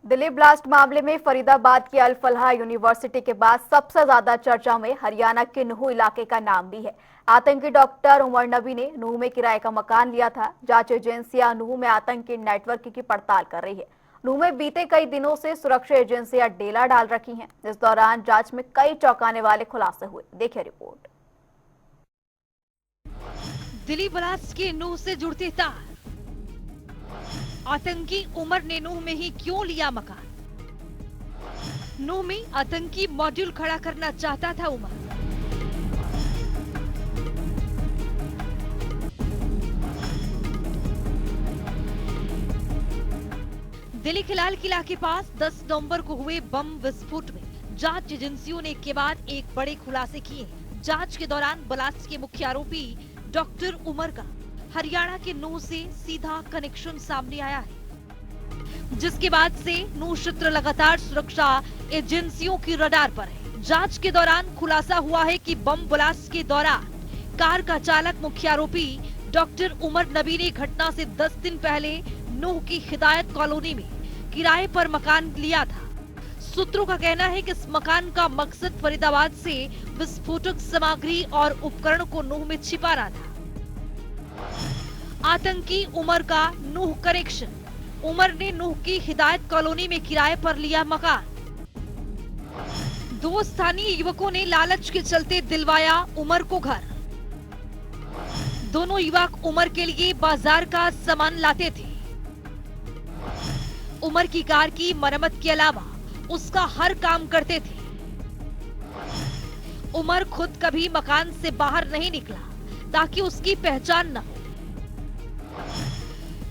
Delhi blast मामले में फरीदाबाद की अल फलाह यूनिवर्सिटी के बाद सबसे ज्यादा चर्चा में हरियाणा के नूह इलाके का नाम भी है। आतंकी डॉक्टर उमर नबी ने नूह में किराए का मकान लिया था। जांच एजेंसियां नूह में आतंकी नेटवर्क की पड़ताल कर रही है। नूह में बीते कई दिनों से सुरक्षा एजेंसियां डेरा डाल रखी हैं। इस दौरान जांच में कई चौंकाने वाले खुलासे हुए। देखिए रिपोर्ट। दिल्ली ब्लास्ट के नूह से जुड़ते तार। आतंकी उमर ने नूह में ही क्यों लिया मकान? नूह में आतंकी मॉड्यूल खड़ा करना चाहता था उमर। दिल्ली के लाल किला के पास 10 नवंबर को हुए बम विस्फोट में जांच एजेंसियों ने एक के बाद एक बड़े खुलासे किए। जांच के दौरान ब्लास्ट के मुख्य आरोपी डॉक्टर उमर का हरियाणा के नूह से सीधा कनेक्शन सामने आया है, जिसके बाद से नूह क्षेत्र लगातार सुरक्षा एजेंसियों की रडार पर है। जांच के दौरान खुलासा हुआ है कि बम ब्लास्ट के दौरान कार का चालक मुख्य आरोपी डॉक्टर उमर नबी ने घटना से 10 दिन पहले नूह की हिदायत कॉलोनी में किराए पर मकान लिया था। सूत्रों का कहना है कि इस मकान का मकसद फरीदाबाद से विस्फोटक सामग्री और उपकरण को नूह में छिपाना था। आतंकी उमर का नूह कनेक्शन। उमर ने नूह की हिदायत कॉलोनी में किराए पर लिया मकान। दो स्थानीय युवकों ने लालच के चलते दिलवाया उमर को घर। दोनों युवक उमर के लिए बाजार का सामान लाते थे। उमर की कार की मरम्मत के अलावा उसका हर काम करते थे। उमर खुद कभी मकान से बाहर नहीं निकला ताकि उसकी पहचान न हो।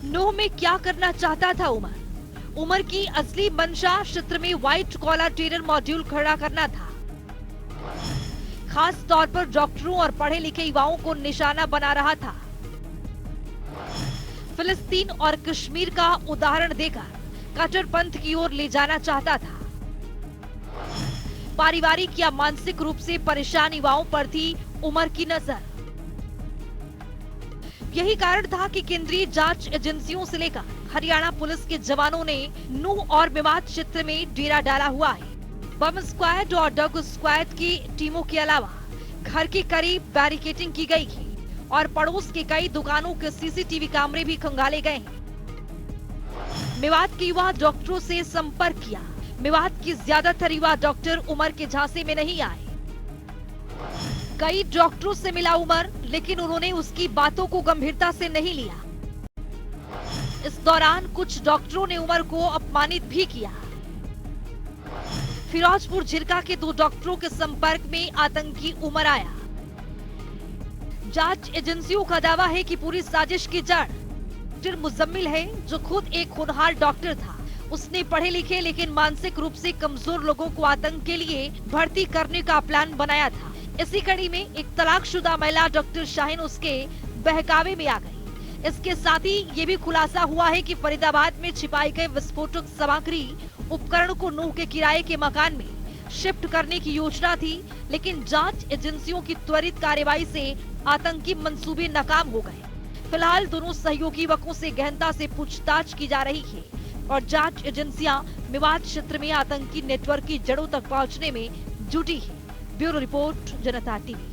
नूह में क्या करना चाहता था उमर? उमर की असली मंशा क्षेत्र में व्हाइट कॉलर टेरर मॉड्यूल खड़ा करना था। खास तौर पर डॉक्टरों और पढ़े लिखे युवाओं को निशाना बना रहा था। फिलिस्तीन और कश्मीर का उदाहरण देकर कट्टरपंथ की ओर ले जाना चाहता था। पारिवारिक या मानसिक रूप से परेशान युवाओं पर थी उमर की नजर। यही कारण था कि केंद्रीय जांच एजेंसियों से लेकर हरियाणा पुलिस के जवानों ने नूह और मेवात क्षेत्र में डेरा डाला हुआ है। बम स्क्वाड और डॉग स्क्वाड की टीमों के अलावा घर के करीब बैरिकेडिंग की गई है और पड़ोस के कई दुकानों के सीसीटीवी कैमरे भी खंगाले गए हैं। मेवात के युवा डॉक्टरों से संपर्क किया। मेवात के ज्यादातर युवा डॉक्टर उमर के झांसे में नहीं आए। कई डॉक्टरों से मिला उमर, लेकिन उन्होंने उसकी बातों को गंभीरता से नहीं लिया। इस दौरान कुछ डॉक्टरों ने उमर को अपमानित भी किया। फिरोजपुर झिरका के 2 डॉक्टरों के संपर्क में आतंकी उमर आया। जांच एजेंसियों का दावा है कि पूरी साजिश की जड़ डॉक्टर मुजम्मिल है, जो खुद एक होनहार डॉक्टर था। उसने पढ़े लिखे लेकिन मानसिक रूप से कमजोर लोगों को आतंक के लिए भर्ती करने का प्लान बनाया था। इसी कड़ी में एक तलाकशुदा महिला डॉक्टर शाहीन उसके बहकावे में आ गई। इसके साथ ही ये भी खुलासा हुआ है कि फरीदाबाद में छिपाई गई विस्फोटक सामग्री उपकरण को नूह के किराए के मकान में शिफ्ट करने की योजना थी, लेकिन जांच एजेंसियों की त्वरित कार्रवाई से आतंकी मंसूबे नाकाम हो गए। फिलहाल दोनों सहयोगी युवकों से गहनता से पूछताछ की जा रही है और जांच एजेंसियां मेवात क्षेत्र में आतंकी नेटवर्क की जड़ों तक पहुंचने में जुटी है। ब्यूरो रिपोर्ट, जनता टीवी।